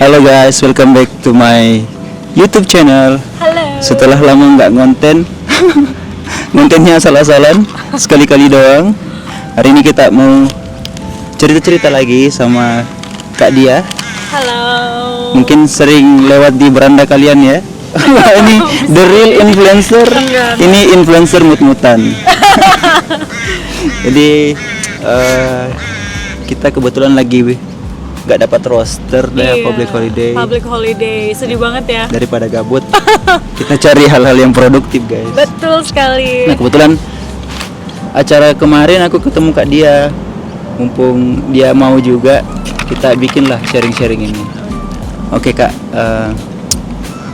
Halo guys, welcome back to my YouTube channel. Halo. Setelah lama nggak ngonten, ngontennya asal-asalan, sekali-kali doang. Hari ini kita mau cerita-cerita lagi sama Kak Dia. Halo. Mungkin sering lewat di beranda kalian ya. Ini the real influencer. Enggak. Ini influencer mut-mutan. Jadi kita kebetulan lagi nggak dapat roster dari public holiday. Public holiday, sedih banget ya. Daripada gabut, kita cari hal-hal yang produktif guys. Betul sekali. Nah kebetulan acara kemarin aku ketemu Kak Dia, mumpung dia mau juga, kita bikinlah sharing-sharing ini. Oke Kak,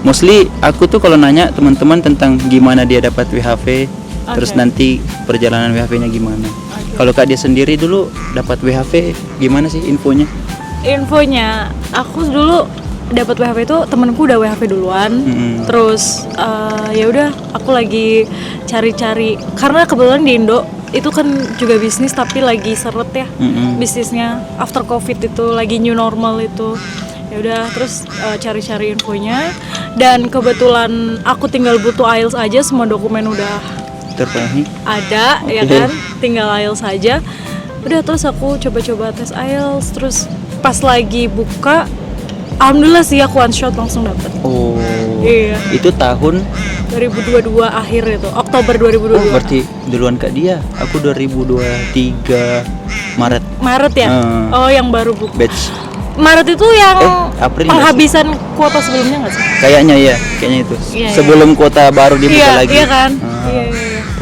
mostly aku tuh kalau nanya teman-teman tentang gimana dia dapat WHV, terus nanti perjalanan WHV-nya gimana. Kalau Kak Dia sendiri dulu dapat WHV gimana sih infonya? Infonya, aku dulu dapat WHV itu temenku udah WHV duluan. Terus ya udah, aku lagi cari-cari karena kebetulan di Indo itu kan juga bisnis tapi lagi seret ya. Bisnisnya after Covid itu lagi new normal itu. Ya udah, terus cari-cari infonya dan kebetulan aku tinggal butuh IELTS aja, semua dokumen udah Terpenuhi? ada. Ya kan, tinggal IELTS saja. Udah, terus aku coba-coba tes IELTS, terus pas lagi buka alhamdulillah sih aku one shot langsung dapet. Oh Iya, itu tahun 2022 akhir itu, Oktober 2022. Oh berarti duluan Kak Dia, aku 2023 Maret Maret ya? Oh yang baru buka. batch. Maret itu yang April penghabisan kuota sebelumnya nggak sih? Kayaknya ya, kayaknya itu. Iya, sebelum kuota baru dibuka Iya, lagi. iya kan? Ah. Iya.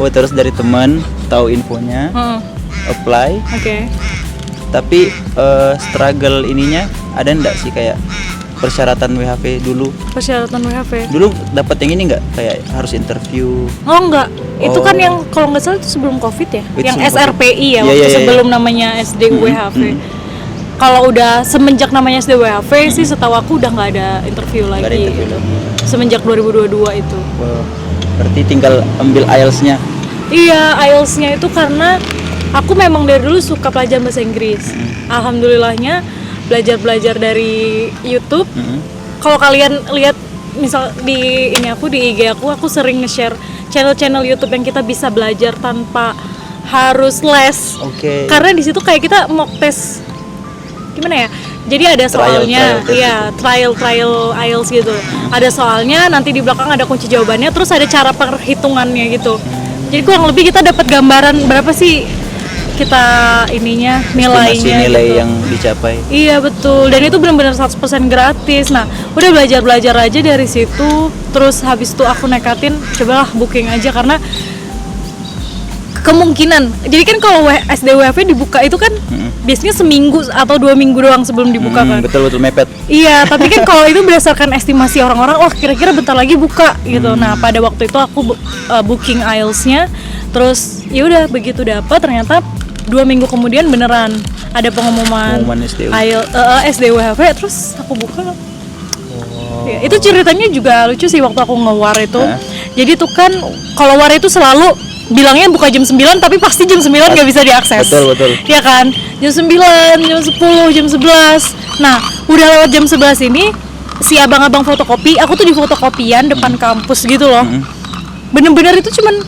Oh terus dari teman tahu infonya, apply. Oke. Tapi struggle ininya ada ndak sih kayak persyaratan WHV dulu? Persyaratan WHV. Dulu dapat yang ini nggak kayak harus interview? Oh enggak, itu Oh. kan yang kalau nggak salah itu sebelum Covid ya, Itu yang sebelum SRPI ya, Iya, waktu iya, iya. sebelum namanya SDWHV. Kalau udah semenjak namanya SDWHV sih setahu aku udah nggak ada interview lagi. Nggak ada interview lagi. Semenjak 2022 itu. Wow. Berarti tinggal ambil IELTS-nya. Iya, IELTS-nya itu karena aku memang dari dulu suka pelajaran bahasa Inggris. Alhamdulillahnya belajar dari YouTube. Kalau kalian lihat misal di ini aku di IG aku sering nge-share channel-channel YouTube yang kita bisa belajar tanpa harus les. Oke. Karena di situ kayak kita mock test gimana ya? Jadi ada soalnya, trial trial IELTS gitu. Ada soalnya, nanti di belakang ada kunci jawabannya, terus ada cara perhitungannya gitu. Jadi kurang lebih kita dapat gambaran berapa sih kita ininya nilainya. Estimasi nilai gitu. yang dicapai. Iya betul, dan itu benar-benar 100% gratis. Nah, udah belajar aja dari situ. Terus habis itu aku nekatin, cobalah booking aja karena kemungkinan. Jadi kan kalau SDWHV dibuka itu kan biasanya seminggu atau 2 minggu doang sebelum dibuka kan. Betul mepet. Iya, tapi kan kalau itu berdasarkan estimasi orang-orang, wah kira-kira bentar lagi buka gitu. Nah, pada waktu itu aku booking IELTS-nya. Terus ya udah begitu dapat ternyata 2 minggu kemudian beneran ada pengumuman SDWHV, terus aku buka. Ya, itu ceritanya juga lucu sih waktu aku nge-war itu. Jadi tuh kan kalau war itu selalu bilangnya buka jam 9 tapi pasti jam 9 nggak bisa diakses. Betul. Iya kan? Jam 9, jam 10, jam 11. Nah, udah lewat jam 11 ini si abang-abang fotokopi, aku tuh di fotokopian depan kampus gitu loh. Bener-bener itu cuman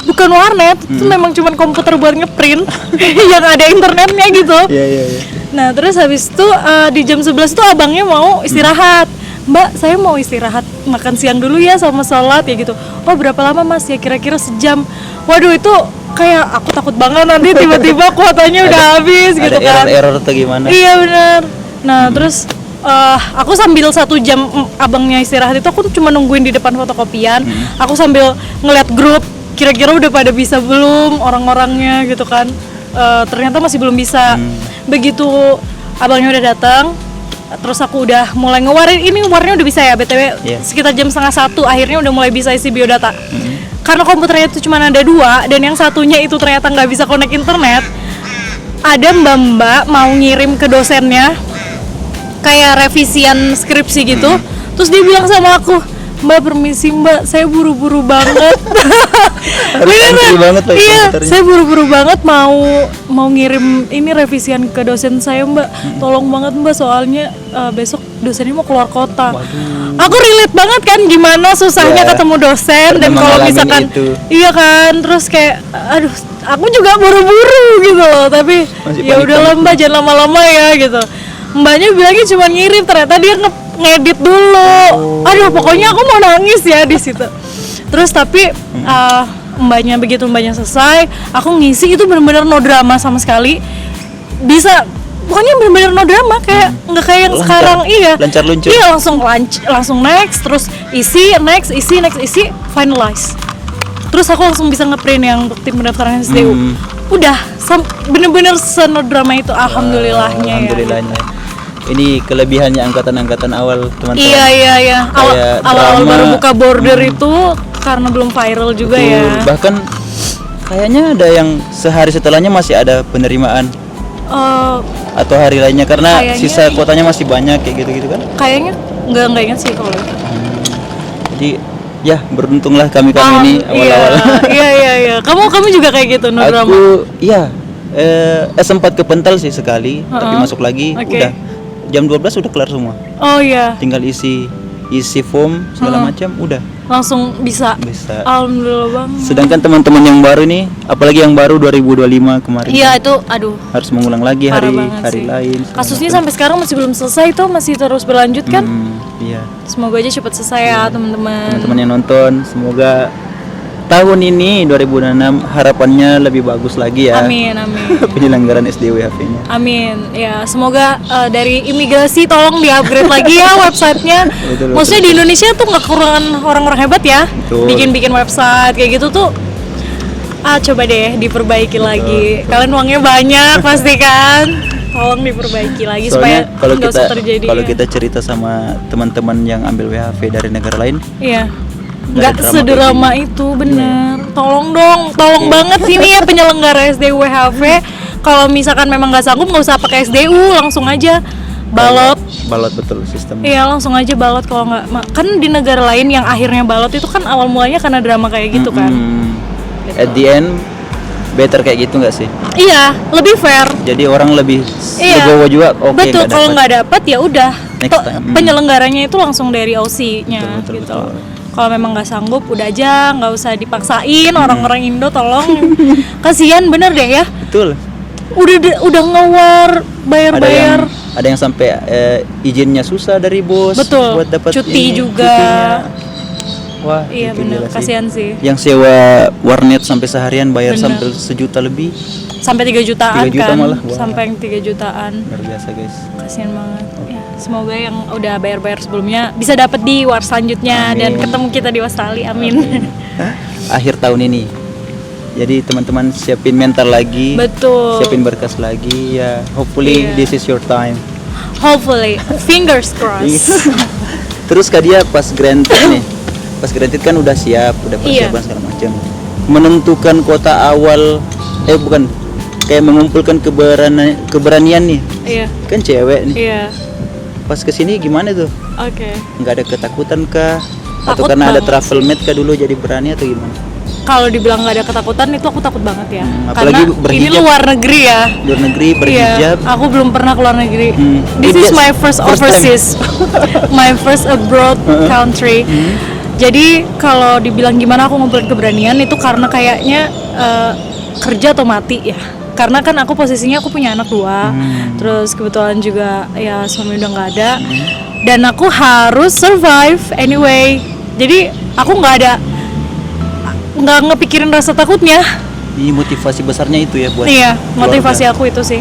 bukan warnet, itu memang cuman komputer buat ngeprint yang ada internetnya gitu. Iya. Nah, terus habis itu di jam 11 tuh abangnya mau istirahat. Mbak, saya mau istirahat makan siang dulu ya sama sholat ya gitu. Oh berapa lama mas? Ya kira-kira sejam. Waduh itu kayak aku takut banget nanti tiba-tiba kuotanya udah habis gitu kan. Ada error atau gimana? Iya benar. Nah terus aku sambil 1 jam abangnya istirahat itu aku tuh cuma nungguin di depan fotokopian. Aku sambil ngeliat grup kira-kira udah pada bisa belum orang-orangnya gitu kan. Ternyata masih belum bisa. Begitu abangnya udah datang, terus aku udah mulai ngewarin, ini warnya udah bisa ya BTW. Sekitar jam 12:30 akhirnya udah mulai bisa isi biodata. Karena komputernya itu cuma ada 2 dan yang satunya itu ternyata nggak bisa connect internet. Ada mbak-mbak mau ngirim ke dosennya kayak revisian skripsi gitu. Terus dia bilang sama aku, Mbak permisi Mbak, saya buru-buru banget. Harus antri banget lagi Iya, komputernya. saya buru-buru banget mau ngirim ini revisian ke dosen saya Mbak. Tolong banget Mbak, soalnya besok dosennya mau keluar kota. Waduh. Aku relate banget kan gimana susahnya Ya, ketemu dosen, dan pernah kalau ngalamin misalkan itu. iya kan, terus kayak aduh, aku juga buru-buru gitu loh, tapi Masih ya udahlah panik-panik. Mbak, jangan lama-lama ya gitu. Mbaknya bilangnya cuma ngirim, ternyata dia ngedit dulu. Aduh, pokoknya aku mau nangis ya di situ. Terus tapi mbaknya selesai, aku ngisi itu benar-benar no drama sama sekali. Bisa, pokoknya benar-benar no drama, kayak nggak kayak yang Lancar. sekarang. Iya, Lancar luncur. iya, langsung next, terus isi, finalize. Terus aku langsung bisa ngeprint yang bukti pendaftaran SDU. Udah, bener-bener seno drama itu, alhamdulillahnya ya. Alhamdulillahnya. Ini kelebihannya angkatan-angkatan awal, teman-teman. Iya. Kayak Awal-awal drama. baru buka border itu karena belum viral juga Betul. ya. Bahkan kayaknya ada yang sehari setelahnya masih ada penerimaan Eh, atau hari lainnya karena Kayaknya- sisa kuotanya masih banyak kayak gitu-gitu kan. kayaknya nggak ingat sih kalau itu. Jadi ya beruntunglah kami ini awal-awal. Iya. Kamu juga kayak gitu, no drama. Aku iya sempat kepental sih sekali, tapi masuk lagi Oke. udah jam 12 udah kelar semua. Oh iya, Tinggal isi form segala macam udah langsung bisa. bisa. Alhamdulillah banget. Sedangkan teman-teman yang baru nih, apalagi yang baru 2025 kemarin Iya itu, aduh. harus mengulang lagi Parah hari banget sih. lain. Kasusnya sampai sekarang masih belum selesai tuh, masih terus berlanjut kan? Iya. Semoga aja cepat selesai ya teman-teman. Teman-teman yang nonton, semoga tahun ini 2006 harapannya lebih bagus lagi ya. Amin. Penyelenggaraan SDWHV-nya. Amin. Ya, semoga dari imigrasi tolong di-upgrade lagi ya websitenya. Betul. Maksudnya di Indonesia tuh nggak kekurangan orang-orang hebat ya. Betul. Bikin website kayak gitu tuh. Coba deh diperbaiki lagi. Kalian uangnya banyak pasti kan. Tolong diperbaiki lagi Soalnya supaya kalau nggak kita usah terjadi. kalau ya. kita cerita sama teman-teman yang ambil WHV dari negara lain, Iya. Nggak Nggak ada drama sederama kayak itu, bener. Tolong dong, tolong banget sini ya penyelenggara SDWHV. Kalau misalkan memang nggak sanggup, nggak usah pakai SDU, langsung aja balot. balot betul sistem. Iya, langsung aja balot. Kalau nggak, kan di negara lain yang akhirnya balot itu kan awal mulanya karena drama kayak gitu kan. At the end better kayak gitu nggak sih? Iya, lebih fair. Jadi orang lebih Iya. legowo juga. Oke, Betul, kalau nggak dapet ya udah. Next time. Penyelenggaranya itu langsung dari OC-nya Betul, gitu. betul. Kalau memang nggak sanggup, udah aja, nggak usah dipaksain. Orang-orang Indo tolong, kasihan bener deh ya. Betul. Udah ngewar, bayar-bayar. Ada yang sampai izinnya susah dari bos. Betul. Buat dapat Cuti juga. cutinya. Wah, Iya itu bener, gila sih. kasihan sih. Yang sewa warnet sampai seharian bayar Bener. sampai 1 juta lebih. Sampai 3 jutaan 3 juta kan. malah, wah. Sampai yang 3 jutaan. Luar biasa, guys. Kasihan banget. Ya, semoga yang udah bayar-bayar sebelumnya bisa dapat di war selanjutnya dan Amin. ketemu kita di Australia. Amin. Akhir tahun ini. Jadi teman-teman siapin mental lagi. Betul. Siapin berkas lagi ya. Hopefully Iya. this is your time. Hopefully, fingers crossed. Terus Kak dia pas granted nih. Pas granted kan udah siap, udah Iya. persiapan segala macam. Menentukan kota awal bukan kayak mengumpulkan keberanian nih. Iya, Kan cewek nih. iya. Pas kesini gimana tuh? Oke. Nggak ada ketakutan kah? Atau Takut karena ada banget travel mate kah dulu jadi berani atau gimana? Kalau dibilang nggak ada ketakutan itu aku takut banget ya. apalagi Karena ini berhijab. luar negeri ya. Luar negeri berhijab. Iya, aku belum pernah keluar negeri. This Ini is my first first time. overseas, my first abroad country. Jadi kalau dibilang gimana aku ngumpulin keberanian itu karena kayaknya kerja atau mati ya. Karena kan aku posisinya aku punya anak 2, terus kebetulan juga ya suami udah nggak ada, dan aku harus survive anyway. Jadi aku nggak ngepikirin rasa takutnya. Ini motivasi besarnya itu ya buat Iya, motivasi keluarga. aku itu sih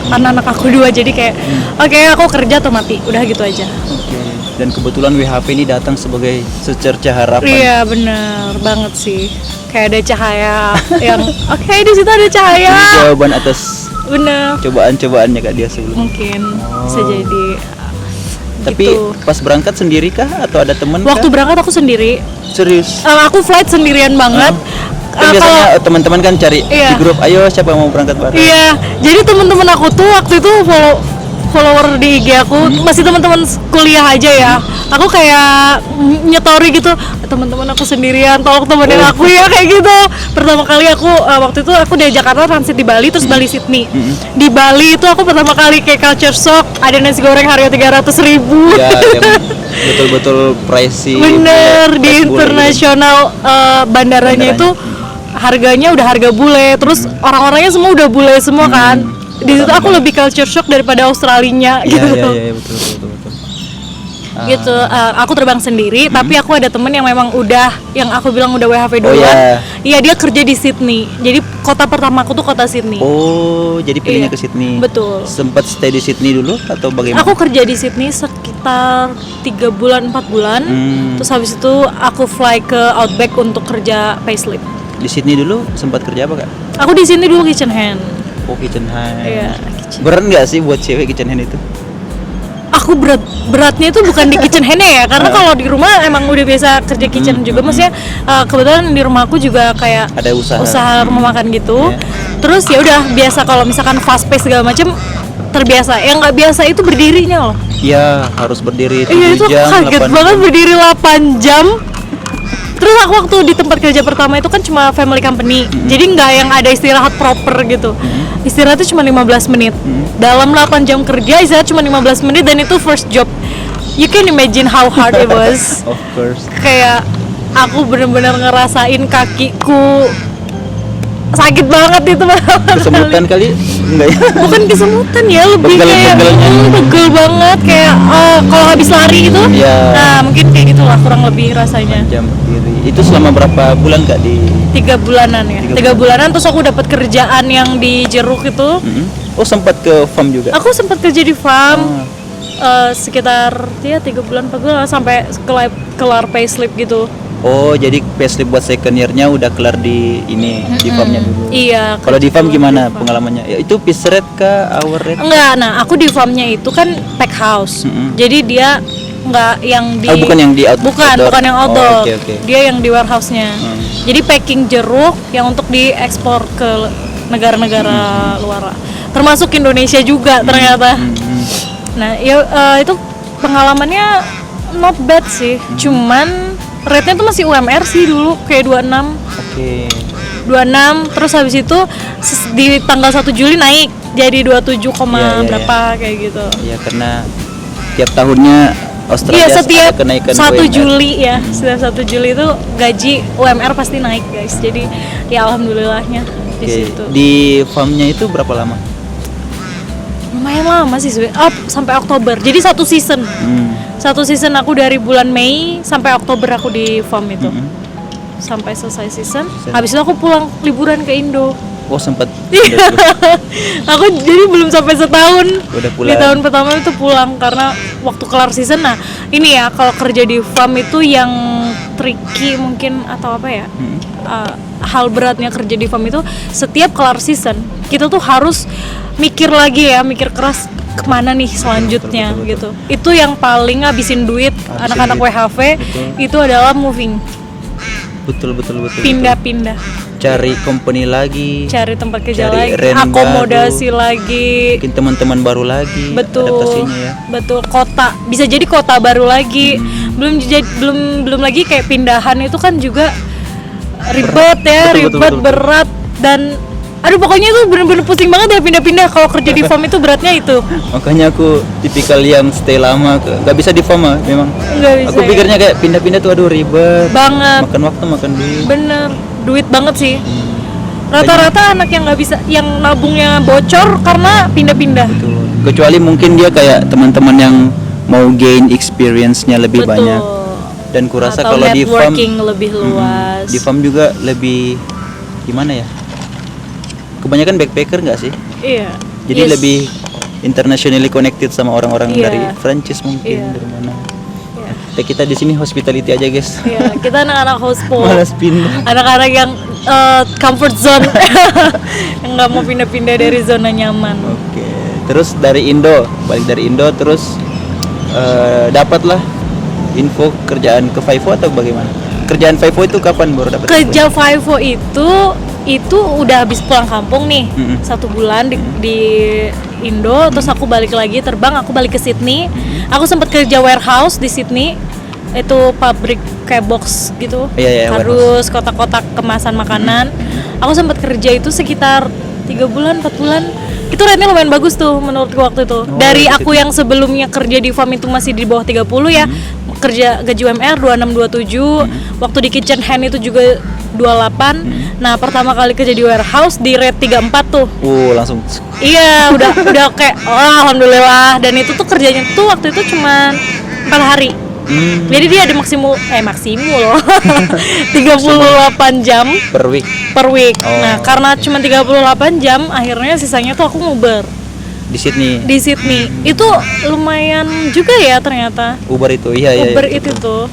anak-anak aku 2, jadi kayak oke, aku kerja atau mati, udah gitu aja. Oke. Dan kebetulan WHV ini datang sebagai secerca harapan. Iya bener banget sih, kayak ada cahaya yang oke, di situ ada cahaya. Ini jawaban atas Bener, cobaan-cobaannya Kak dia sebelum. mungkin bisa jadi. Tapi gitu. pas berangkat sendiri kah atau ada teman Waktu kah? berangkat aku sendiri. Serius. Aku flight sendirian banget. Kan biasanya teman-teman kan cari Iya. di grup, ayo siapa yang mau berangkat bareng. Iya, jadi temen-temen aku tuh waktu itu follower di IG aku masih teman-teman kuliah aja ya. Aku kayak nyetori gitu, teman-teman aku sendirian, tolong temenin aku ya kayak gitu. Pertama kali aku waktu itu aku dari Jakarta transit di Bali terus Bali Sydney. Di Bali itu aku pertama kali kayak culture shock, ada nasi goreng harga 300.000. Ya, yang betul-betul pricey. Bener, di price bule internasional bandaranya itu harganya udah harga bule, terus orang-orangnya semua udah bule semua kan. Di situ aku lebih culture shock daripada Australinya gitu. gitu. Iya, betul. Gitu, aku terbang sendiri, tapi aku ada temen yang memang udah, yang aku bilang udah WHV duluan. Iya, dia kerja di Sydney. Jadi kota pertama aku tuh kota Sydney. Oh, jadi pilihnya Iya, ke Sydney. betul. Sempat stay di Sydney dulu atau bagaimana? Aku kerja di Sydney sekitar 3 bulan 4 bulan. Terus habis itu aku fly ke Outback untuk kerja payslip. Di Sydney dulu sempat kerja apa, Kak? Aku di sini dulu kitchen hand. Oh, kitchen hand. Iya, kitchen. Berat nggak sih buat cewek kitchen hand itu? Aku beratnya itu bukan di kitchen hand-nya ya, karena kalau di rumah emang udah biasa kerja kitchen juga. Maksudnya kebetulan di rumah aku juga kayak Ada usaha rumah makan gitu. Terus ya udah biasa kalau misalkan fast pace segala macam terbiasa. Yang nggak biasa itu berdirinya loh. Iya, harus berdiri 7 Iya, itu jam, kaget 8 banget jam. berdiri 8 jam. Terus aku waktu di tempat kerja pertama itu kan cuma family company, jadi nggak yang ada istirahat proper gitu. Istirahatnya cuma 15 menit. Dalam 8 jam kerja istirahat cuma 15 menit dan itu first job. You can imagine how hard it was. Of course. Kayak aku bener-bener ngerasain kakiku sakit banget itu Kesemutan kali? Enggak ya? bukan kesemutan ya, lebih kayak pegel banget kayak kalau habis lari gitu. Iya. Nah mungkin kayak gitulah kurang lebih rasanya. Jam berdiri. Itu selama berapa bulan, Kak, di 3 bulanan ya. 3 bulanan terus aku dapat kerjaan yang di Jeruk itu. Oh, sempat ke farm juga? Aku sempat kerja di farm sekitar ya 3 bulan 4 bulan sampai kelar payslip gitu. Oh, jadi payslip buat second year-nya udah kelar di ini, di farm-nya dulu. Iya. Kalau di farm gimana pengalamannya? Ya, itu piece rate kah, hour rate? Enggak, nah aku di farmnya itu kan pack house. Jadi dia enggak yang di bukan yang di bukan yang outdoor. Oh, oke. Dia yang di warehouse-nya. Jadi packing jeruk yang untuk diekspor ke negara-negara luar. Termasuk Indonesia juga ternyata. Nah, ya itu pengalamannya not bad sih. Cuman rate-nya tuh masih UMR sih dulu kayak 26. Oke. 26 terus habis itu di tanggal 1 Juli naik jadi 27, Iya, berapa kayak gitu. Iya, karena tiap tahunnya Australia Iya, setiap ada kenaikan 1 UMR. Juli ya. Setiap 1 Juli itu gaji UMR pasti naik, guys. Jadi ya alhamdulillahnya di Oke. situ. Di farm-nya itu berapa lama? Lumayan lama sih sampai Oktober. Jadi satu season. Satu season aku dari bulan Mei sampai Oktober aku di farm itu. Sampai selesai season. Habis itu aku pulang liburan ke Indo. Oh, sempat. Aku jadi belum sampai setahun. Udah pulang. Di tahun pertama itu pulang karena waktu kelar season. Nah, ini ya kalau kerja di farm itu yang tricky mungkin atau apa ya? Hal beratnya kerja di farm itu setiap kelar season kita tuh harus mikir lagi ya, mikir keras kemana nih selanjutnya betul. gitu. Itu yang paling ngabisin duit anak-anak WHV itu adalah moving. Betul. Pindah-pindah. Cari company lagi. Cari tempat kerja Cari lagi, rent akomodasi baru. lagi. Mungkin teman-teman baru lagi. Betul. Adaptasinya ya. Betul, kota. Bisa jadi kota baru lagi. Belum lagi kayak pindahan itu kan juga ribet ya, Betul. berat dan aduh pokoknya itu bener-bener pusing banget ya pindah-pindah kalau kerja di farm itu beratnya itu. Makanya aku tipikal yang stay lama, nggak bisa di farm memang. Nggak bisa. Aku pikirnya kayak pindah-pindah tuh aduh ribet. Banget. Makan waktu, makan duit. Bener, duit banget sih. Rata-rata anak yang nggak bisa, yang nabungnya bocor karena pindah-pindah. Betul. Kecuali mungkin dia kayak teman-teman yang mau gain experience-nya lebih Betul. banyak. Dan kurasa Atau kalau di farm networking lebih luas. di farm juga lebih gimana ya? Kebanyakan backpacker nggak sih? Iya. Jadi lebih internationally connected sama orang-orang Iya. dari Prancis mungkin, Iya. dari mana. Iya. Ya, kita di sini hospitality aja, guys. Iya, kita anak-anak household. Malas pindah. Anak-anak yang comfort zone. Yang nggak mau pindah-pindah dari zona nyaman. Oke. Terus dari Indo, balik dari Indo terus dapatlah info kerjaan ke Vivo atau bagaimana? Kerjaan Vivo itu kapan baru dapat? Kerja Vivo itu udah habis pulang kampung nih. 1 bulan di Indo, terus aku balik lagi terbang, aku balik ke Sydney. Aku sempat kerja warehouse di Sydney, itu pabrik kayak box gitu, Iya, harus kotak-kotak kemasan makanan. Aku sempat kerja itu sekitar 3 bulan 4 bulan. Itu rate-nya lumayan bagus tuh menurutku waktu itu. Dari aku yang sebelumnya kerja di farm itu masih di bawah 30 ya, kerja gaji UMR 26 27. Waktu di kitchen hand itu juga 28. Nah, pertama kali kerja di warehouse di rate 34 tuh. Langsung. Iya, udah kayak alhamdulillah. Dan itu tuh kerjanya tuh waktu itu cuma 4 hari. Jadi dia ada maksimum loh 38 jam Per week. Nah, karena cuma 38 jam, akhirnya sisanya tuh aku nguber Di Sydney. di Sydney. Itu lumayan juga ya ternyata. Uber itu, iya. Uber itu tuh.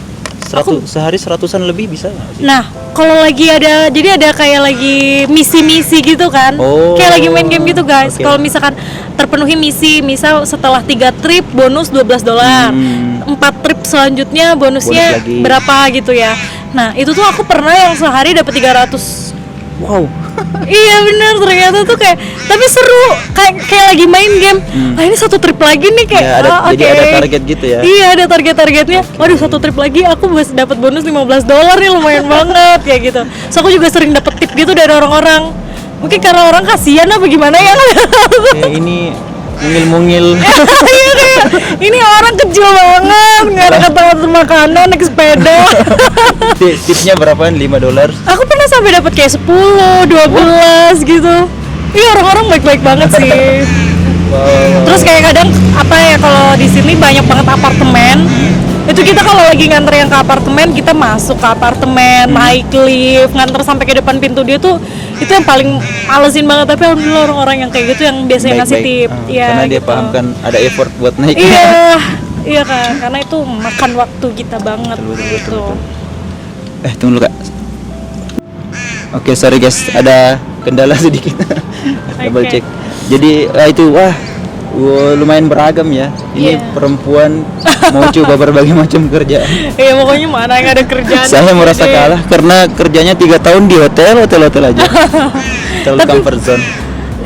Sehari 100-an lebih bisa nggak sih? Nah, kalau lagi jadi ada kayak lagi misi-misi gitu kan. Kayak lagi main game gitu guys. Oke. Kalau misalkan terpenuhi misi, misal setelah 3 trip bonus $12. 4 trip selanjutnya bonusnya Bonus lagi. berapa gitu ya. Nah, itu tuh aku pernah yang sehari dapat 300. Wow. Iya benar, ternyata tuh kayak tapi seru, kayak lagi main game. Ini satu trip lagi nih kayak Ya, jadi oke. ada target gitu ya. Iya, ada targetnya. Waduh, satu trip lagi aku dapat bonus $15 nih, lumayan banget kayak gitu. So aku juga sering dapat tip gitu dari orang-orang. Mungkin karena orang kasihan apa gimana ya. Kayak ini mungil-mungil. Iya kayak ini orang kecil banget, nggak ada kata makanan, naik sepeda. Tipsnya berapaan? $5? Aku pernah sampai dapat kayak 10, 12 gitu. Iya, orang-orang baik-baik banget sih. Wow. Terus kayak kadang apa ya, kalau di sini banyak banget apartemen. Itu kita kalau lagi nganter yang ke apartemen, kita masuk ke apartemen, naik lift, nganter sampai ke depan pintu dia tuh, itu yang paling malesin banget. Tapi alhamdulillah orang-orang yang kayak gitu yang biasanya ngasih tip. Iya, Karena dia gitu. paham kan ada effort buat naik. Iya kan, karena itu makan waktu kita banget gitu. Tunggu dulu Kak. Oke, sorry guys, ada kendala sedikit. Double Oke. check. Jadi lumayan beragam ya. Ini Iya. perempuan mau coba berbagai macam kerjaan. Iya, pokoknya mana yang ada kerjaan. Saya merasa Jadi, kalah karena kerjanya 3 tahun di hotel aja. Terlalu Tapi- comfort zone.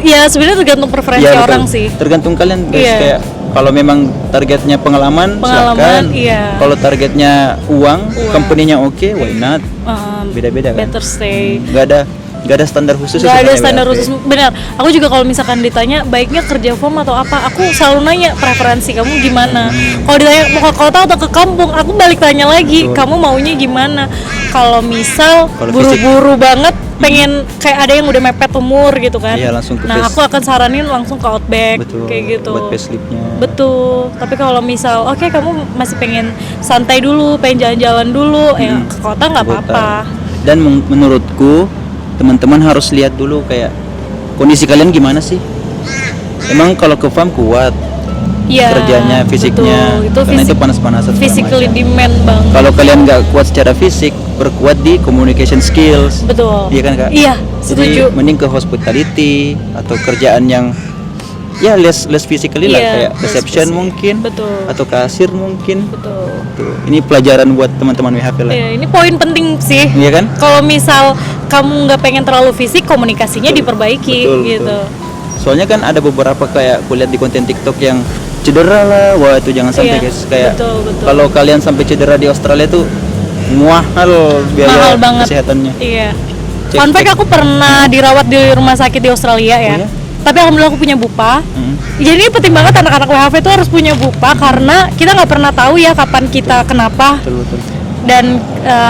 Ya sebenarnya tergantung preferensi Iya, betul. orang sih. Tergantung kalian guys. Iya. Kayak kalau memang targetnya pengalaman, silakan. Iya. Kalau targetnya uang, company-nya oke, why not? Beda-beda kan. Better stay. Gak ada standar khusus. Gak ada sebenarnya standar WFH. khusus, benar. Aku juga kalau misalkan ditanya baiknya kerja firm atau apa, aku selalu nanya preferensi kamu gimana. Kalau ditanya mau ke kota atau ke kampung, aku balik tanya lagi, Betul. kamu maunya gimana. Kalau misal Kalau buru-buru banget, pengen kayak ada yang udah mepet umur gitu kan. Iya, langsung ke Nah, face. aku akan saranin langsung ke Outback Betul. kayak gitu. Buat payslip-nya. Betul. Tapi kalau misal oke, kamu masih pengen santai dulu, pengen jalan-jalan dulu, ya ke kota nggak Kota. apa-apa. Dan menurutku teman-teman harus lihat dulu kayak kondisi kalian gimana sih. Emang kalau ke farm kuat Iya. kerjanya, fisiknya, betul. karena itu panas-panasan segala physically macam. demand banget. Kalau kalian nggak kuat secara fisik, berkuat di communication skills. Betul. Iya kan Kak? Iya, Jadi setuju. mending ke hospitality atau kerjaan yang ya less physically lah, Iya, kayak less reception physical. mungkin, Betul. atau kasir mungkin. Betul. Tuh, ini pelajaran buat teman-teman WHP lah. Iya, ini poin penting sih. Iya kan? Kalau misal kamu nggak pengen terlalu fisik, komunikasinya Betul. diperbaiki Betul, gitu. betul. Soalnya kan ada beberapa kayak kulihat di konten TikTok yang cedera lah, wah itu jangan sampai Iya, guys. Kayak betul. kalau kalian sampai cedera di Australia tuh mahal biaya Mahal banget. kesehatannya. Iya. Cek- Fun fact, cek. aku pernah dirawat di rumah sakit di Australia ya. Oh ya? Tapi alhamdulillah aku punya bupa. Jadi penting banget anak-anak WHV itu harus punya bupa karena kita nggak pernah tahu ya kapan kita kenapa. Betul. Dan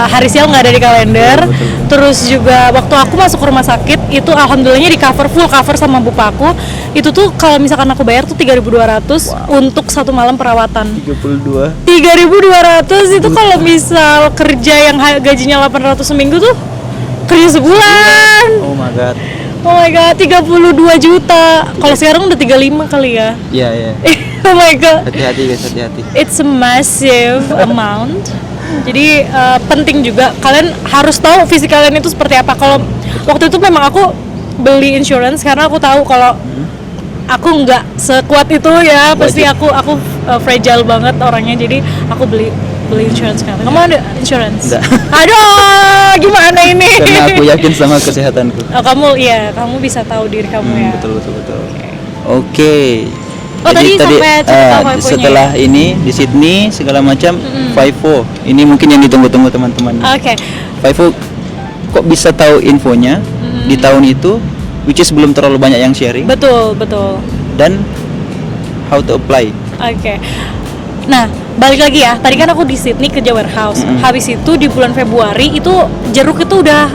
hari sial nggak ada di kalender. Betul. Terus juga waktu aku masuk ke rumah sakit itu alhamdulillahnya di full cover sama bupa aku. Itu tuh kalau misalkan aku bayar tuh 3.200 untuk 1 malam perawatan. 32. 3.200 itu kalau misal kerja yang gajinya 800 seminggu tuh kerja sebulan. Oh my god. Oh my god, 32 juta. Kalau sekarang udah 35 kali ya. Iya. Oh my god. Hati-hati guys, hati-hati. It's a massive amount. Jadi penting juga kalian harus tahu fisik kalian itu seperti apa. Kalau waktu itu memang aku beli insurance karena aku tahu kalau aku nggak sekuat itu ya. Pasti Wajib. aku fragile banget orangnya. Jadi aku beli insurance sekarang. Kamu ada insurance? Enggak. Aduh, gimana ini? Karena aku yakin sama kesehatanku. Oh, kamu bisa tahu diri kamu ya. Betul. Oke. Oh, tadi sampai cerita FIFO-nya. Setelah ini di Sydney segala macam FIFO. Ini mungkin yang ditunggu-tunggu teman-teman. Oke. FIFO kok bisa tahu infonya di tahun itu, which is belum terlalu banyak yang sharing, Betul, betul. dan how to apply. Oke. Nah, balik lagi ya. Tadi kan aku di Sydney kerja warehouse. Habis itu di bulan Februari itu jeruk itu udah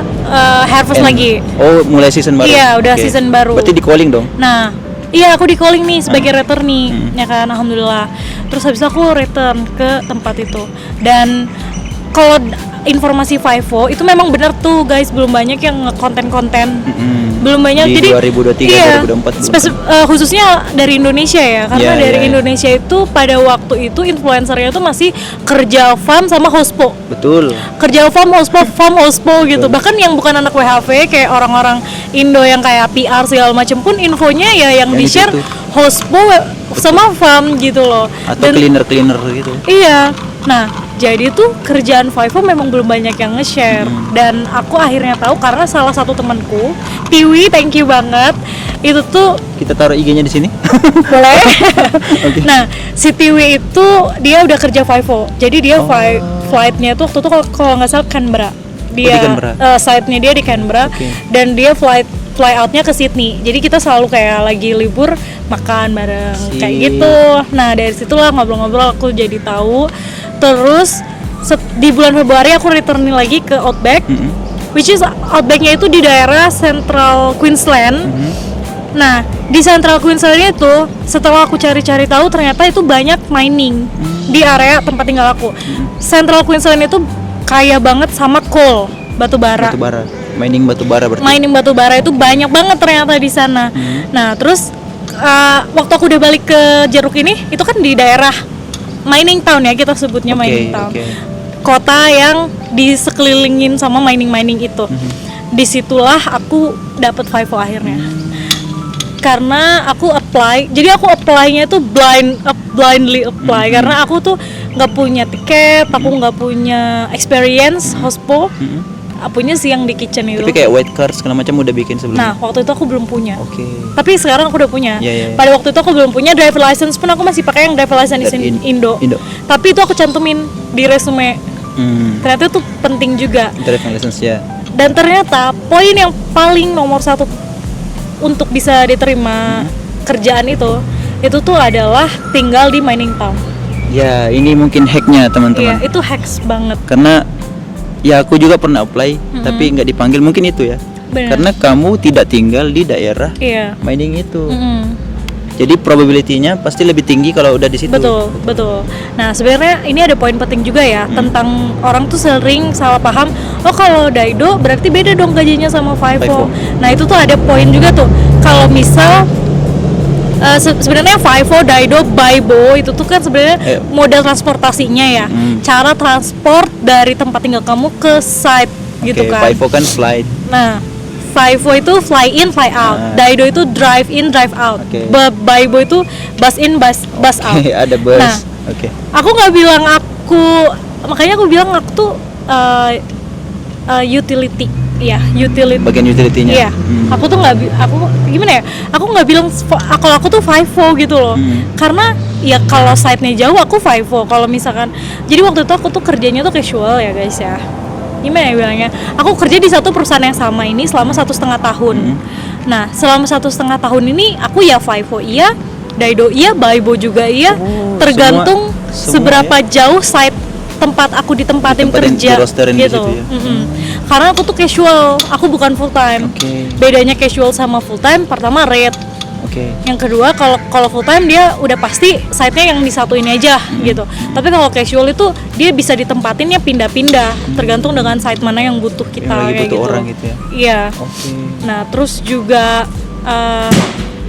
harvest lagi. Oh, mulai season baru. Iya, udah Oke. season baru. Berarti di calling dong. Nah, iya aku di calling nih sebagai returnee, ya kan, alhamdulillah. Terus habis itu aku return ke tempat itu. Dan kalau informasi FIFO itu memang benar tuh guys, belum banyak yang konten-konten. Belum banyak. Di Jadi 2023, iya, 2024 khususnya dari Indonesia ya. Karena Iya, dari iya. Indonesia itu pada waktu itu influencernya itu masih kerja farm sama hospo. Betul. Kerja farm hospo gitu. Bahkan yang bukan anak WHV kayak orang-orang Indo yang kayak PR segala macam pun infonya ya yang Yang di-share itu. hospo sama farm gitu loh. Atau cleaner gitu. Iya. Nah, jadi tuh kerjaan FIFO memang belum banyak yang nge-share. Dan aku akhirnya tahu karena salah satu temanku, Tiwi, thank you banget. Itu tuh Kita taruh IG-nya di sini. boleh. Oke. Nah, si Tiwi itu dia udah kerja FIFO. Jadi dia flightnya tuh waktu itu kalau nggak salah Canberra. Dia di Canberra. site-nya dia di Canberra. Oke. Dan dia fly outnya ke Sydney. Jadi kita selalu kayak lagi libur makan bareng kayak gitu. Nah, dari situlah ngobrol-ngobrol aku jadi tahu. Terus di bulan Februari aku returning lagi ke Outback. Which is Outbacknya itu di daerah Central Queensland. Nah, di Central Queensland itu setelah aku cari-cari tahu ternyata itu banyak mining di area tempat tinggal aku. Central Queensland itu kaya banget sama coal, batu bara. Mining batu bara berarti. Mining batu bara itu banyak banget ternyata di sana. Nah, terus waktu aku udah balik ke Jeruk ini, itu kan di daerah mining town ya, kita sebutnya Oke, mining town. oke. Kota yang disekelilingin sama mining itu. Disitulah aku dapet FIFO akhirnya. Karena aku apply, jadi aku apply-nya itu blindly apply karena aku tuh nggak punya tiket, aku nggak punya experience hospo. Punya sih yang di kitchen itu. Tapi kayak white card segala macam udah bikin sebelumnya. Nah, waktu itu aku belum punya. Oke. Tapi sekarang aku udah punya. Iya, iya, iya. Pada waktu itu aku belum punya driver license pun aku masih pakai yang driver license Indo. Tapi itu aku cantumin di resume. Ternyata itu penting juga. Driving license ya. Dan ternyata poin yang paling nomor satu untuk bisa diterima kerjaan itu tuh adalah tinggal di mining town. Ya, ini mungkin hacknya Iya, teman-teman. itu hacks banget. Karena ya aku juga pernah apply tapi nggak dipanggil, mungkin itu ya. Benar. Karena kamu tidak tinggal di daerah Iya. mining itu. Mm-mm. Jadi probability-nya pasti lebih tinggi kalau udah di situ. Betul. Nah, sebenarnya ini ada poin penting juga ya tentang orang tuh sering salah paham. Oh, kalau Daido berarti beda dong gajinya sama FIFO. Nah, itu tuh ada poin juga tuh. Kalau misal sebenarnya FIFO, Daido, Baibo itu tuh kan sebenarnya modal transportasinya ya. Cara transport dari tempat tinggal kamu ke site gitu kan. FIFO kan flight. Nah, FIFO itu fly in, fly out. Daido itu drive in, drive out. Oke. Baibo itu bus in, bus out. Ada bus. Nah, Oke. aku nggak bilang makanya aku bilang aku tuh utility, ya utility. Bagian utility-nya. Iya. Aku tuh aku gimana ya? Aku nggak bilang kalau aku tuh FIFO gitu loh. Karena ya kalau site-nya jauh aku FIFO. Kalau misalkan, jadi waktu itu aku tuh kerjanya tuh casual ya guys ya. Gimana ya bilangnya? Aku kerja di satu perusahaan yang sama ini selama 1,5 tahun. Nah, selama 1,5 tahun ini aku ya FIFO iya, Daido iya, Baibo juga iya. Tergantung seberapa jauh site tempat aku ditempatin kerja gitu. Karena aku tuh casual, aku bukan full time. Bedanya casual sama full time, pertama rate. Yang kedua kalau full time dia udah pasti site-nya yang disatuin aja gitu. Tapi kalau casual itu dia bisa ditempatin ya pindah-pindah tergantung dengan site mana yang butuh kita yang kayak butuh gitu. orang gitu ya. Iya. Nah, terus juga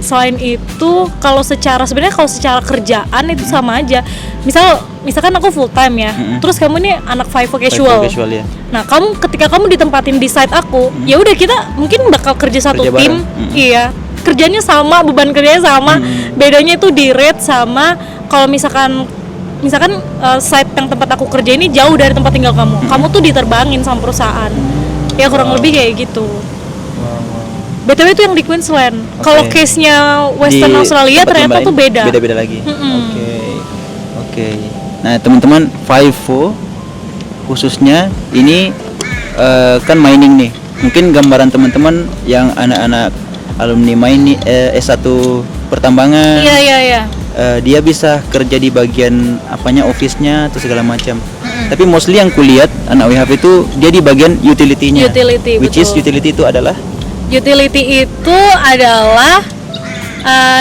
selain itu kalau secara kerjaan itu sama aja. Misalkan aku full time ya. Terus kamu nih anak FIFO casual. Ya. Nah, ketika kamu ditempatin di site aku, ya udah kita mungkin bakal kerja satu tim. Iya. Kerjanya sama, beban kerjanya sama. Bedanya itu di rate sama kalau misalkan site yang tempat aku kerja ini jauh dari tempat tinggal kamu. Kamu tuh diterbangin sama perusahaan. Ya kurang lebih kayak gitu. BTW itu yang di Queensland. Kalau Oke. case-nya Western Di Australia tempat ternyata yang tuh lain beda. Beda-beda lagi. Mm-mm. Oke. Nah, teman-teman, FIFO khususnya ini kan mining nih. Mungkin gambaran teman-teman yang anak-anak alumni mining S1 pertambangan. Iya. Dia bisa kerja di bagian apanya, office-nya atau segala macam. Tapi mostly yang kulihat anak WHV itu dia di bagian utility-nya. Utility, Which is betul. utility itu adalah Utility itu adalah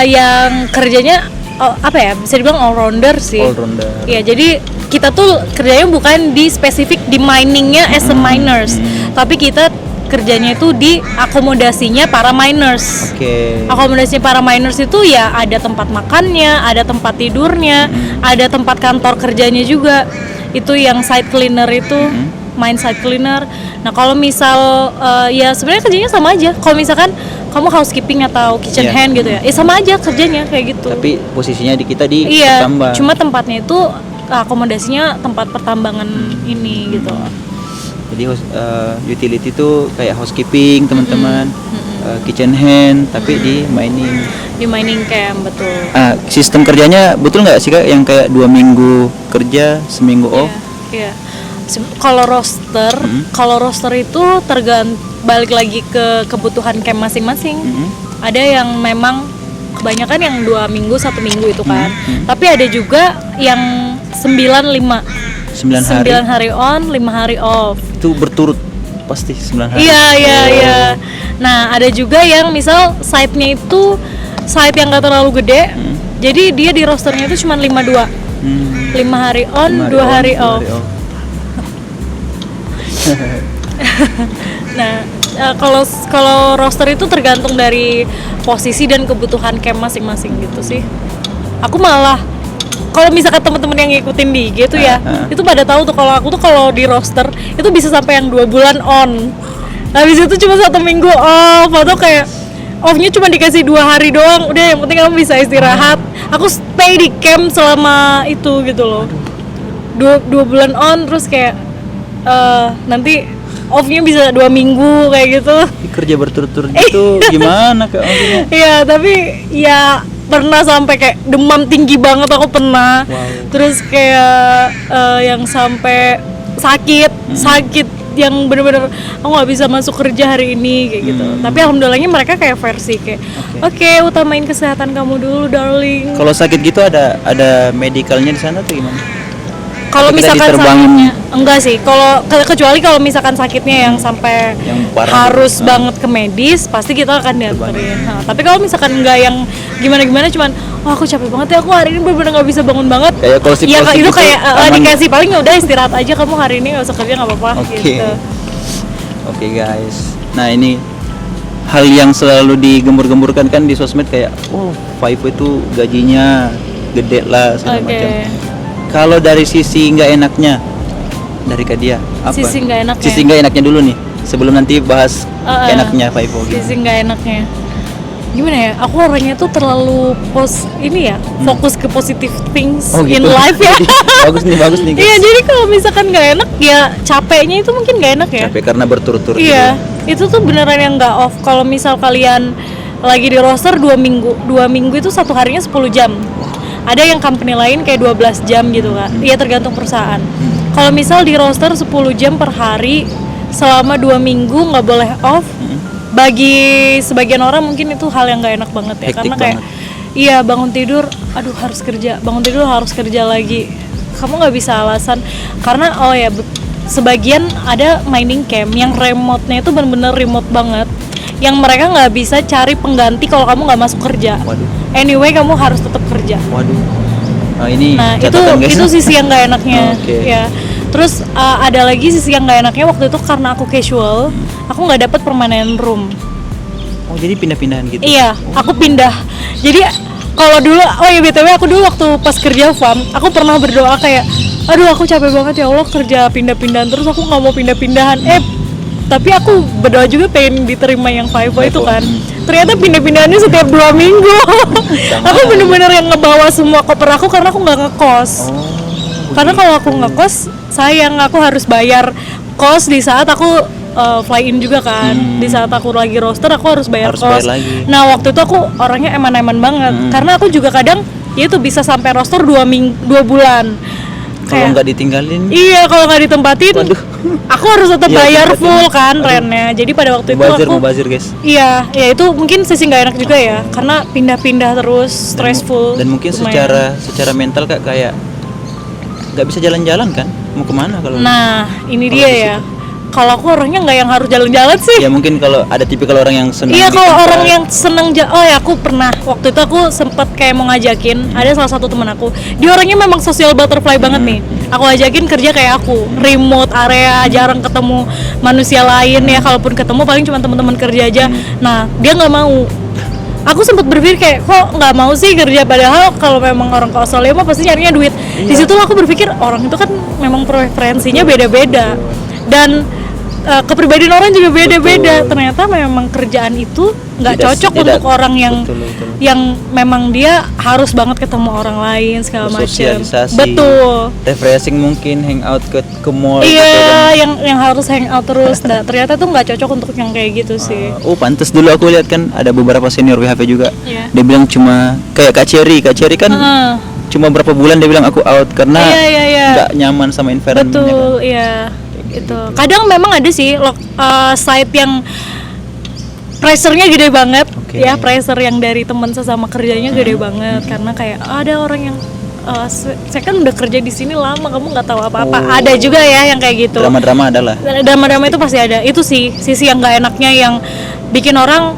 yang kerjanya apa ya? Bisa dibilang all rounder sih. all-rounder. Iya, jadi kita tuh kerjanya bukan di spesifik di miningnya as a miners, tapi kita kerjanya itu di akomodasinya para miners. Oke. Akomodasinya para miners itu ya ada tempat makannya, ada tempat tidurnya, ada tempat kantor kerjanya juga. Itu yang site cleaner itu, mine site cleaner. Nah kalau misal ya sebenarnya kerjanya sama aja. Kalau misalkan kamu housekeeping atau kitchen Iya. hand gitu ya sama aja kerjanya kayak gitu. Tapi posisinya di kita di Iya, tambang. cuma tempatnya itu akomodasinya tempat pertambangan ini gitu. Jadi utility itu kayak housekeeping teman-teman, kitchen hand, tapi di mining. Di mining camp, betul. Sistem kerjanya betul nggak sih Kak yang kayak 2 minggu kerja, seminggu off? Iya. Kalau roster itu balik lagi ke kebutuhan camp masing-masing. Ada yang memang kebanyakan yang 2 minggu 1 minggu itu kan. Tapi ada juga yang 9/5. 9 hari. 9 hari on, 5 hari off. Itu berturut pasti 9 hari. Iya. Nah, ada juga yang misal site-nya itu site yang gak terlalu gede. Jadi dia di rosternya itu cuma 5/2. 5 hari on, 2 hari off. Nah, kalau roster itu tergantung dari posisi dan kebutuhan camp masing-masing gitu sih. Aku malah kalau misalkan teman-teman yang ngikutin di IG tuh ya, itu pada tahu tuh kalau aku tuh kalau di roster itu bisa sampai yang 2 bulan on. Habis itu cuma 1 minggu off, atau kayak off-nya cuma dikasih 2 hari doang. Udah yang penting kamu bisa istirahat. Aku stay di camp selama itu gitu loh. 2 bulan on terus kayak nanti off-nya bisa 2 minggu kayak gitu. Kerja berturut-turut gitu gimana Kak maksudnya? Iya, tapi ya pernah sampai kayak demam tinggi banget aku pernah. Terus kayak yang sampai sakit yang bener-bener aku nggak bisa masuk kerja hari ini kayak gitu. Tapi alhamdulillahnya mereka kayak versi kayak oke, utamain kesehatan kamu dulu darling. Kalau sakit gitu ada medicalnya di sana tuh gimana? Kalau Kita misalkan diterbangin. sakitnya enggak sih, kalau kecuali kalau misalkan sakitnya yang sampai Yang parah harus gitu. banget ke medis, pasti kita akan dianterin. Nah, tapi kalau misalkan enggak yang gimana cuman wah aku capek banget ya, aku hari ini bener-bener nggak bisa bangun banget. Kayak gosip-gosip ya itu gitu, kayak aman. dikasih paling ya udah istirahat aja kamu hari ini, nggak usah kerja nggak apa-apa Oke. gitu. Oke guys. Nah ini hal yang selalu digembur-gemburkan kan di sosmed kayak FIFO itu gajinya gede lah segala Oke. macam. Kalau dari sisi nggak enaknya dari Kak Dia apa? Sisi nggak enaknya. Sisi nggak enaknya dulu nih sebelum nanti bahas enaknya FIFO gitu. Sisi nggak enaknya gimana ya, aku orangnya tuh terlalu fokus ke positive things in life ya. bagus nih guys. Iya, jadi kalau misalkan nggak enak ya capeknya itu mungkin nggak enak ya. Capek karena berturut-turut. Iya, itu tuh beneran yang nggak off. Kalau misal kalian lagi di roster 2 minggu itu satu harinya 10 jam. Ada yang company lain kayak 12 jam gitu kan. Iya, tergantung perusahaan. Kalau misal di roster 10 jam per hari selama 2 minggu nggak boleh off. Bagi sebagian orang mungkin itu hal yang nggak enak banget ya. Hektik Karena kayak iya, bangun tidur aduh harus kerja, bangun tidur harus kerja lagi. Kamu nggak bisa alasan karena sebagian ada mining camp yang remote-nya itu benar-benar remote banget, yang mereka nggak bisa cari pengganti kalau kamu nggak masuk kerja. Waduh. Anyway, kamu harus tetap kerja. Waduh. Nah ini Nah catatan, guys. itu sisi yang nggak enaknya. Oke. Ya. Terus ada lagi sisi yang nggak enaknya waktu itu karena aku casual, aku nggak dapat permanent room. Oh jadi pindah-pindahan gitu. Iya, aku pindah. Jadi kalau dulu, BTW aku dulu waktu pas kerja farm, aku pernah berdoa kayak, aduh aku capek banget ya Allah kerja pindah-pindahan terus, aku nggak mau pindah-pindahan. Tapi aku berdoa juga pengen diterima yang FIFO itu kan. Ternyata pindah-pindahannya setiap 2 minggu. Aku bener-bener yang ngebawa semua koper aku karena aku nggak ngekos. Karena kalau aku ngekos, sayang aku harus bayar kos di saat aku fly in juga kan. Di saat aku lagi roster aku harus bayar Harus kos. bayar lagi. Nah waktu itu aku orangnya eman-eman banget karena aku juga kadang ya itu bisa sampai roster 2 bulan. Kalau Kayak- nggak ditinggalin, Iya, kalau nggak ditempatin, Waduh. aku harus tetap Iya, bayar tempatin. full kan Aduh. rentnya. Jadi pada waktu itu mubazir, aku, mubazir guys. iya, ya itu mungkin sisi nggak enak juga ya, karena pindah-pindah terus, stressful. Dan mungkin lumayan. secara mental kayak nggak bisa jalan-jalan kan? Mau kemana kalau? Nah, ini Kalau dia di ya. Kalau aku orangnya nggak yang harus jalan-jalan sih. Ya mungkin kalau ada tipikal orang yang senang Iya, di kalau tempat- orang yang seneng oh ya aku pernah waktu itu aku sempet kayak mau ngajakin ada salah satu teman aku, dia orangnya memang social butterfly banget nih. Aku ajakin kerja kayak aku, remote area, jarang ketemu manusia lain ya, kalaupun ketemu paling cuma teman-teman kerja aja. Nah dia nggak mau. Aku sempat berpikir kayak kok nggak mau sih kerja, padahal kalau memang orang ke Australia mah pasti nyarinya duit. Di situ aku berpikir orang itu kan memang preferensinya beda-beda dan kepribadian orang juga beda-beda. Betul. Ternyata memang kerjaan itu nggak Tidak- cocok tidak- untuk orang yang betul. yang memang dia harus banget ketemu orang lain segala macam. Sosialisasi, Betul. refreshing mungkin, hangout ke mall gitu Iya, kan. yang harus hangout terus. Nah, ternyata tuh nggak cocok untuk yang kayak gitu sih. Oh pantas dulu aku lihat kan ada beberapa senior WHV juga. Iya. Dia bilang cuma kayak Kak Cherry kan Heeh. cuma berapa bulan dia bilang aku out karena Iya. nggak nyaman sama environment-nya kan. Betul, iya. Gitu. Kadang memang ada sih site yang pressure-nya gede banget. Oke. Ya, pressure yang dari teman sesama kerjanya gede banget karena kayak ada orang yang saya kan udah kerja di sini lama, kamu nggak tahu apa-apa. Oh. Ada juga ya yang kayak gitu. Drama-drama adalah. Drama-drama itu pasti ada. Itu sih sisi yang nggak enaknya yang bikin orang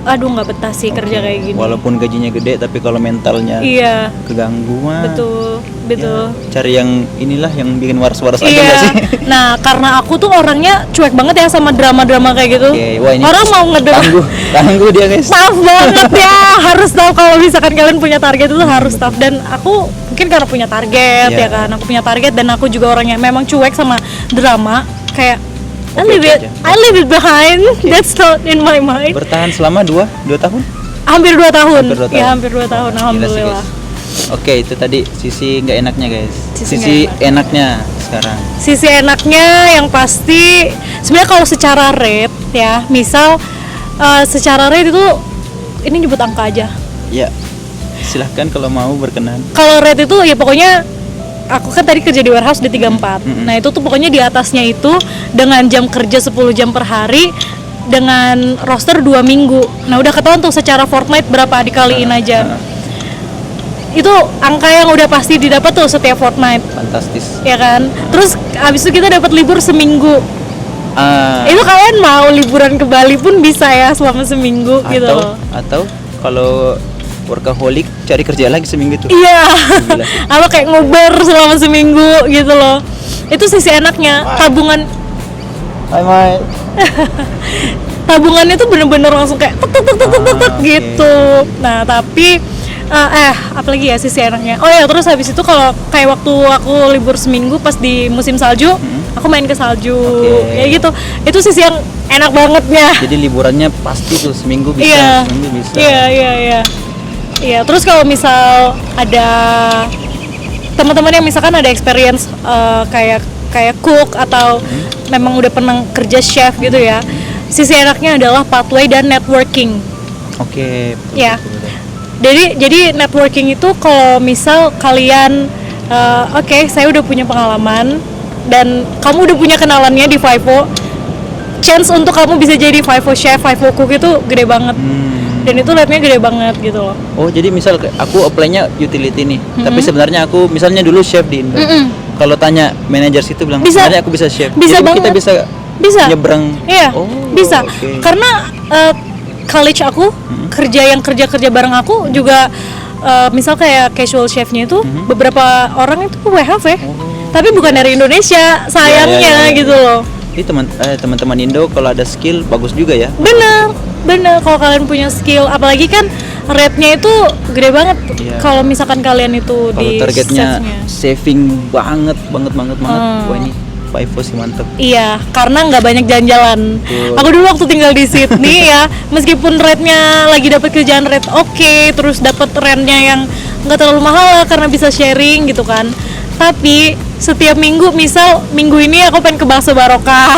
aduh nggak betah sih kerja kayak gini. Walaupun gajinya gede tapi kalau mentalnya Iya, keganggu mah. betul. Ya, cari yang inilah yang bikin waras-waras aja nggak Iya. sih? Nah, karena aku tuh orangnya cuek banget ya sama drama-drama kayak gitu. Oke, wah ini Orang mau ngedrama. tangguh dia guys. Tough banget ya, harus tahu kalau misalkan kalian punya target itu harus tough. Dan aku mungkin karena punya target Iya. ya kan, aku punya target dan aku juga orangnya memang cuek sama drama. Kayak I Oke, leave it, aja. I leave it behind. That's not in my mind. Bertahan selama 2 tahun? Hampir 2 tahun. Hampir 2 tahun. Ya, hampir 2 tahun. Gila sih, Alhamdulillah. guys. Oke, itu tadi sisi nggak enaknya guys. Sisi Sisi nggak enaknya sekarang. Sisi enaknya yang pasti sebenarnya kalau secara rate ya, misal secara rate itu ini nyebut angka aja. Ya, silahkan kalau mau berkenan. Kalau rate itu ya pokoknya aku kan tadi kerja di warehouse di 34. Mm-mm. Nah, itu tuh pokoknya di atasnya itu dengan jam kerja 10 jam per hari dengan roster 2 minggu. Nah, udah ketahuan tuh secara fortnight berapa dikaliin aja. Itu angka yang udah pasti didapat tuh setiap fortnight, Fantastis. ya kan? Terus abis itu kita dapat libur seminggu. Ah, Itu kalian mau liburan ke Bali pun bisa ya selama seminggu gitu loh. atau kalau workaholic cari kerja lagi seminggu tuh. Iya. Gila. Apa kayak nguber selama seminggu gitu loh. Itu sisi enaknya. Hai Mai. Tabungannya tuh bener-bener langsung kayak tek tek tek tek tek tek, tek oke. gitu. Nah, tapi apalagi ya sisi enaknya. Oh ya, terus habis itu kalau kayak waktu aku libur seminggu pas di musim salju, aku main ke salju. Oke. Kayak gitu. Itu sisi yang enak bangetnya. Jadi liburannya pasti tuh seminggu bisa, Iya, seminggu bisa. iya. Terus kalau misal ada teman-teman yang misalkan ada experience kayak cook atau memang udah pernah kerja chef gitu ya, sisi enaknya adalah pathway dan networking. Oke. Betul, Ya. betul, betul. Jadi networking itu kalau misal kalian oke, saya udah punya pengalaman dan kamu udah punya kenalannya di Vivo, chance untuk kamu bisa jadi Vivo chef, Vivo cook itu gede banget. Dan itu rate-nya gede banget gitu loh. Oh jadi misal aku apply-nya utility nih, tapi sebenarnya aku misalnya dulu chef di Indo. Kalau tanya manajer situ bilang, Bisa. sebenarnya aku bisa chef. Bisa jadi kita banget. bisa Bisa. nyebrang. Iya, Oh, bisa. oke. Karena college aku kerja bareng aku juga misal kayak casual chefnya itu beberapa orang itu WHV. Tapi bukan dari Indonesia, sayangnya Ya. gitu loh. Ini teman-teman Indo kalau ada skill bagus juga ya. Bener kalau kalian punya skill, apalagi kan rate-nya itu gede banget. Iya. Kalau misalkan kalian itu Kalau di targetnya chefnya. saving banget. Wah ini Vivo sih mantep. Iya, karena nggak banyak jalan-jalan. Betul. Aku dulu waktu tinggal di Sydney ya, meskipun rate-nya lagi dapat kerjaan rate oke, terus dapat rent-nya yang nggak terlalu mahal lah karena bisa sharing gitu kan. Tapi setiap minggu, misal minggu ini aku pengen ke Bakso Barokah,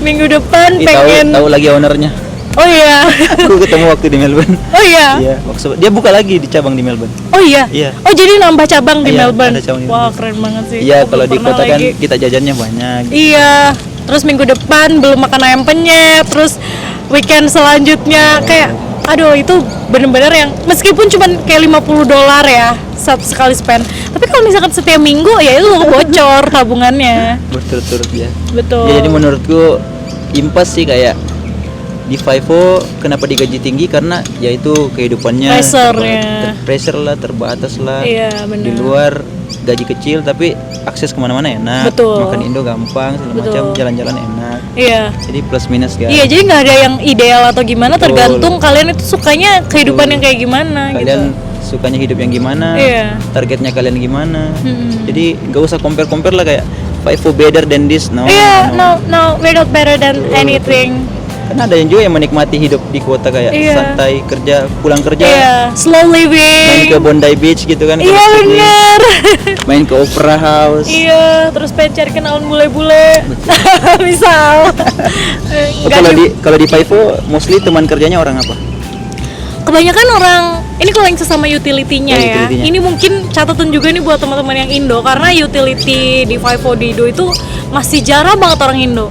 minggu depan pengen. Tahu lagi ownernya. Oh iya. Aku ketemu waktu di Melbourne. Oh iya. Iya, maksud dia buka lagi di cabang di Melbourne. Oh iya. Iya. Oh jadi nambah cabang di Iya, Melbourne. ada cabang di Wah Melbourne. keren banget sih. Iya, Aku kalau belum di pernah kota kan lagi. kita jajannya banyak. Iya. Terus minggu depan belum makan ayam penyet. Terus weekend selanjutnya kayak, aduh itu bener-bener yang meskipun cuma kayak $50 ya sekali spend. Tapi kalau misalkan setiap minggu ya itu bocor tabungannya. Berturut-turut ya. Betul. Ya, jadi menurutku impas sih kayak di Vivo kenapa digaji tinggi karena yaitu kehidupannya Pressure-nya. pressure lah, terbatas lah. Iya, benar. Di luar gaji kecil tapi akses kemana-mana enak. Betul. Makan Indo gampang segala Betul. macam, jalan-jalan enak. Iya. Jadi plus minus guys. Iya, jadi nggak ada yang ideal atau gimana, Betul. tergantung kalian itu sukanya kehidupan Betul. yang kayak gimana Kalian gitu. sukanya hidup yang gimana? Iya. Targetnya kalian gimana? Mm-mm. Jadi nggak usah compare lah kayak Vivo better than this. No. Iya, no, we're not better than anything. Kan ada yang juga yang menikmati hidup di kota kayak Iya. santai kerja, pulang kerja, Iya, slow main living. ke Bondi Beach gitu kan. Iya kalau Sydney, bener. main ke Opera House. Iya, terus pengen cari kenalan bule-bule. Misal. Oh, Nggak kalau di Vivo mostly teman kerjanya orang apa? kebanyakan orang ini kalau yang sesama utility-nya Oh, ya. utility-nya. Ini mungkin catatan juga nih buat teman-teman yang Indo karena utility di Vivo di Indo itu masih jarang banget orang Indo.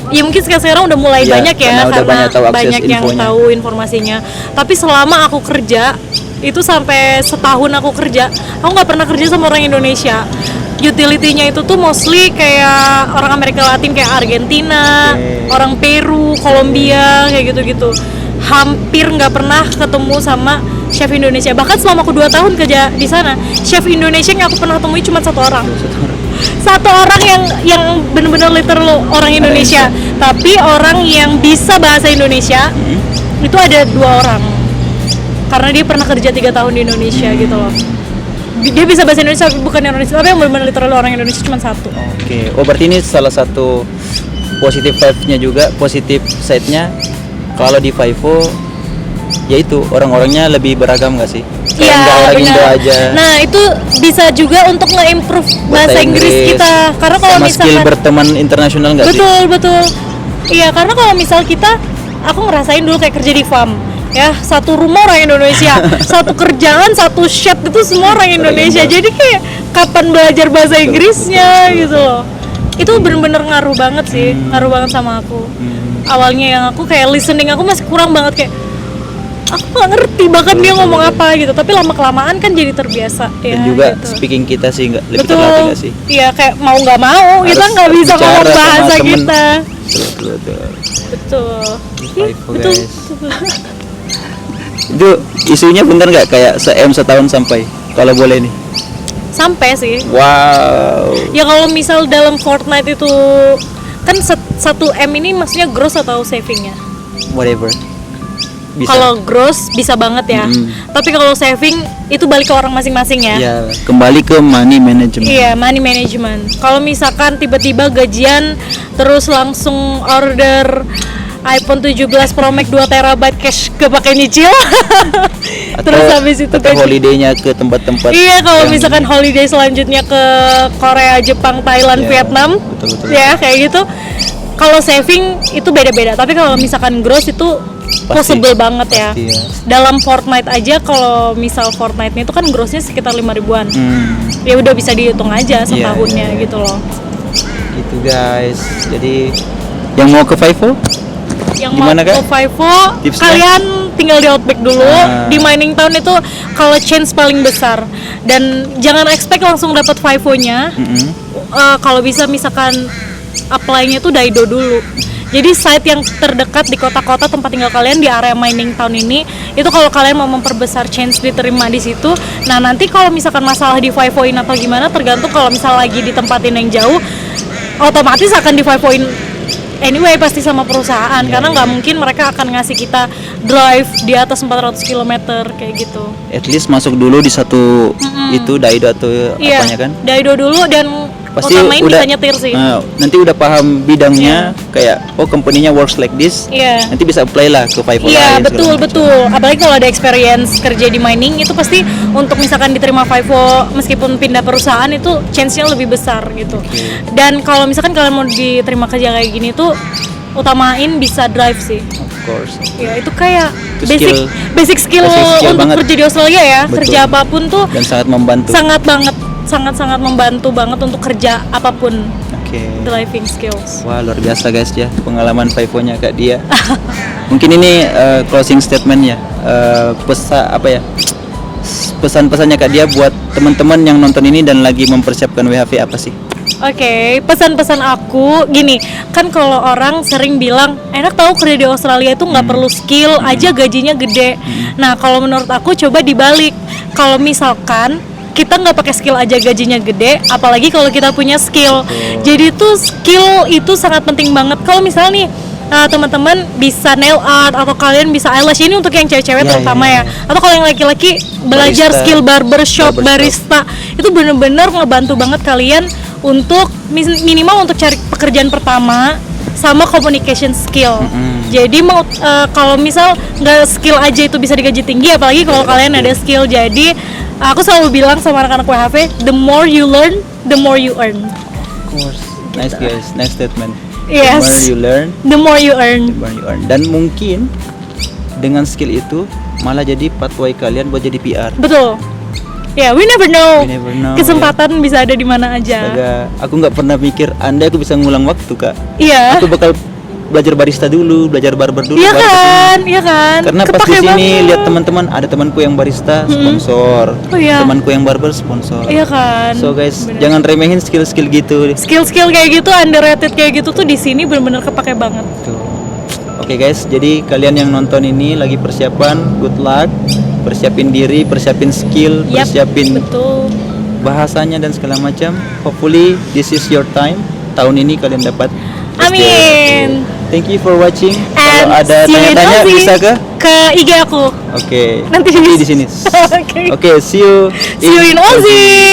Ya mungkin sekarang udah mulai Iya, banyak ya karena udah banyak tahu akses banyak yang infonya. tahu informasinya. Tapi selama aku kerja itu sampai setahun aku kerja, aku nggak pernah kerja sama orang Indonesia. Utility-nya itu tuh mostly kayak orang Amerika Latin kayak Argentina, Oke. orang Peru, Kolombia kayak gitu-gitu. Hampir nggak pernah ketemu sama chef Indonesia. Bahkan selama aku 2 tahun kerja di sana, chef Indonesia yang aku pernah temui cuma 1 orang. Satu orang yang benar-benar literal orang Indonesia, tapi orang yang bisa bahasa Indonesia itu ada 2 orang. Karena dia pernah kerja 3 tahun di Indonesia gitu loh. Dia bisa bahasa Indonesia tapi bukan Indonesia, tapi yang benar-benar literal orang Indonesia cuma 1. Oke. Oh berarti ini salah satu positif vibe-nya juga, positif side-nya. Kalau di Vivo yaitu orang-orangnya lebih beragam nggak sih? Kayak Iya, nggak orang Indo benar. aja. Nah, itu bisa juga untuk nge-improve bahasa Inggris kita. Karena kalau sama skill misalkan berteman internasional nggak sih? betul. Iya, karena kalau misal kita aku ngerasain dulu kayak kerja di farm. Ya, satu rumah orang Indonesia, satu kerjaan, satu chef itu semua orang Indonesia. Jadi kayak kapan belajar bahasa Inggrisnya gitu loh. Itu bener-bener ngaruh banget sih, ngaruh banget sama aku. Awalnya yang aku kayak listening aku masih kurang banget kayak aku nggak ngerti bahkan dia ngomong apa gitu, tapi lama kelamaan kan jadi terbiasa ya. Dan juga gitu. speaking kita sih nggak lebih Betul. terlatih nggak sih? Iya kayak mau nggak mau kita Harus nggak bisa bicara ngomong sama bahasa temen. kita. Betul. Betul. Vivo, Ih, betul. guys. Itu isunya bener nggak kayak setahun sampai? Kalau boleh nih. Sampai sih. Wow. Ya kalau misal dalam Fortnite itu kan 1M ini maksudnya gross atau savingnya? Whatever. Bisa. Kalau gross bisa banget ya. Tapi kalau saving itu balik ke orang masing-masing ya. Ya, kembali ke money management. Iya, money management. Kalau misalkan tiba-tiba gajian terus langsung order iPhone 17 Pro Max 2 TB cash gak pakai nyicil. Terus habis itu atau holiday-nya ke tempat-tempat. Iya, kalau yang- misalkan holiday selanjutnya ke Korea, Jepang, Thailand, Ya, Vietnam. betul. Ya, kayak gitu. Kalau saving itu beda-beda, tapi kalau misalkan gross itu Pasti. possible banget ya. Pasti ya. Dalam Fortnite aja kalau misal Fortnite-nya itu kan grossnya sekitar 5 ribuan. Ya udah bisa dihitung aja setahunnya iya. gitu loh. Gitu guys. Jadi yang mau ke Vivo Yang gimana, mau ke Kak? Vivo, Tipsnya? kalian tinggal di Outback dulu. Nah. Di Mining Town itu kalau change paling besar. Dan jangan expect langsung dapat Vivo-nya. Kalau bisa misalkan apply-nya tuh Daido dulu. Jadi site yang terdekat di kota-kota tempat tinggal kalian di area Mining Town ini, itu kalau kalian mau memperbesar chance diterima di situ. Nah, nanti kalau misalkan masalah di Vivo-in atau gimana tergantung. Kalau misal lagi ditempatin yang jauh, otomatis akan di Vivo-in anyway pasti sama perusahaan, karena nggak mungkin mereka akan ngasih kita drive di atas 400 km kayak gitu. at least masuk dulu di satu itu Daido atau Iya, apanya kan? Daido dulu. Dan pasti utamain udah bisa nyetir sih. nanti udah paham bidangnya, kayak oh company-nya works like this. Iya. Nanti bisa apply lah ke Five Iya, lain, betul segala macam. betul. Apalagi kalau ada experience kerja di mining itu pasti untuk misalkan diterima FIFO meskipun pindah perusahaan itu chance-nya lebih besar gitu. Dan kalau misalkan kalian mau diterima kerja kayak gini tuh utamain bisa drive sih. Of course. Ya, itu kayak Itu basic skill basic skill untuk banget. kerja di Australia ya. Betul. Kerja apapun tuh Dan sangat membantu. sangat membantu banget untuk kerja apapun. Oke. Driving skills. Wah, luar biasa guys ya pengalaman Five-nya Kak Dia. Mungkin ini closing statement ya. Pesan-pesannya Kak Dia buat teman-teman yang nonton ini dan lagi mempersiapkan WHV apa sih? Oke, pesan-pesan aku gini, kan kalau orang sering bilang enak tahu kerja di Australia itu nggak perlu skill aja gajinya gede. Nah, kalau menurut aku coba dibalik. Kalau misalkan kita nggak pakai skill aja gajinya gede, apalagi kalau kita punya skill. Jadi tuh skill itu sangat penting banget. Kalau misalnya nih teman-teman bisa nail art atau kalian bisa eyelash, ini untuk yang cewek-cewek terutama ya. Atau kalau yang laki-laki belajar Barista. skill barbershop, barista, itu bener-bener ngebantu banget kalian untuk minimal untuk cari pekerjaan pertama sama communication skill. Jadi mau kalau misal nggak skill aja itu bisa digaji tinggi, apalagi kalau kalian ada skill. Jadi aku selalu bilang sama anak-anak WHV, the more you learn, the more you earn. Of course. Nice guys, nice statement. Yes. The more you learn, The more you earn. the more you earn. Dan mungkin dengan skill itu malah jadi pathway kalian buat jadi PR. Betul. Ya, we never know. We never know, Kesempatan bisa ada di mana aja. Astaga, aku nggak pernah mikir andai aku bisa ngulang waktu Kak. Iya. Aku bakal belajar barista dulu, belajar barber dulu. Iya baru kesini. kan? Iya kan? Karena pas di Kepake sini banget. lihat teman-teman, ada temanku yang barista sponsor, Oh, iya. temanku yang barber sponsor. Iya kan? So guys, Bener. jangan remehin skill-skill gitu. Skill-skill kayak gitu, underrated kayak gitu tuh di sini benar-benar kepake banget. Tuh. Oke guys, jadi kalian yang nonton ini lagi persiapan, good luck. Persiapin diri, persiapin skill, Yap, persiapin betul. bahasanya dan segala macam. Hopefully this is your time. Tahun ini kalian dapat. Amin. Thank you for watching. And Kalau ada see you in tanya-tanya Aussie. bisa ke IG aku. Oke. Nanti di sini. Oke. Oke, see you See you in Aussie.